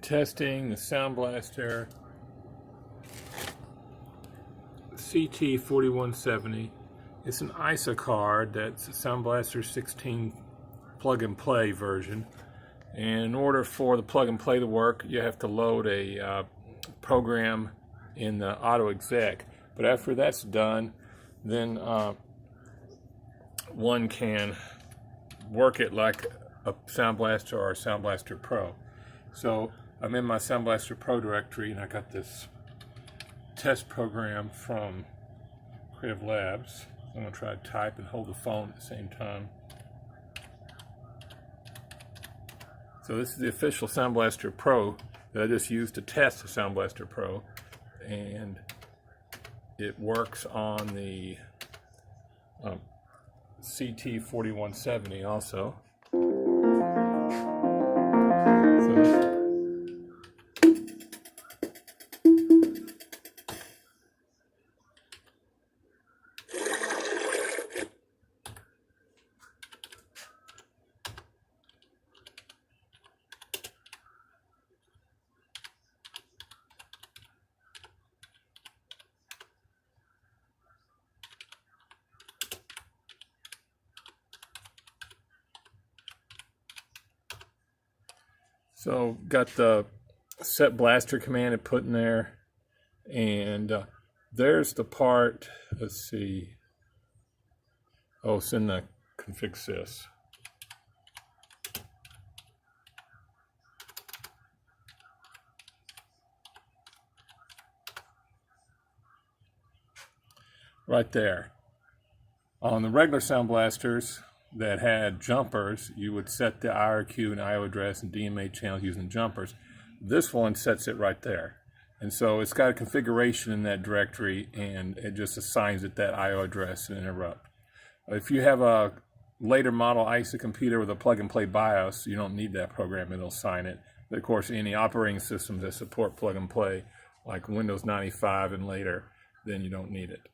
Testing the Sound Blaster CT4170. It's an ISA card that's a Sound Blaster 16 plug and play version. And in order for the plug and play to work, you have to load a program in the auto exec. But after that's done, then one can work it like a Sound Blaster or a Sound Blaster Pro. So I'm in my Sound Blaster Pro directory, and I got this test program from Creative Labs. I'm going to try to type and hold the phone at the same time. So this is the official Sound Blaster Pro that I just used to test the Sound Blaster Pro, and it works on the CT4170 also. So got the set blaster command to put in there, and there's the part, let's see, oh, it's in the config sys. Right there. On the regular Sound Blasters that had jumpers, you would set the IRQ and IO address and DMA channels using jumpers. This one sets it right there. And so it's got a configuration in that directory, and it just assigns it that IO address and interrupt. If you have a later model ISA computer with a plug-and-play BIOS, you don't need that program, it'll assign it. But of course, any operating systems that support plug-and-play, like Windows 95 and later, then you don't need it.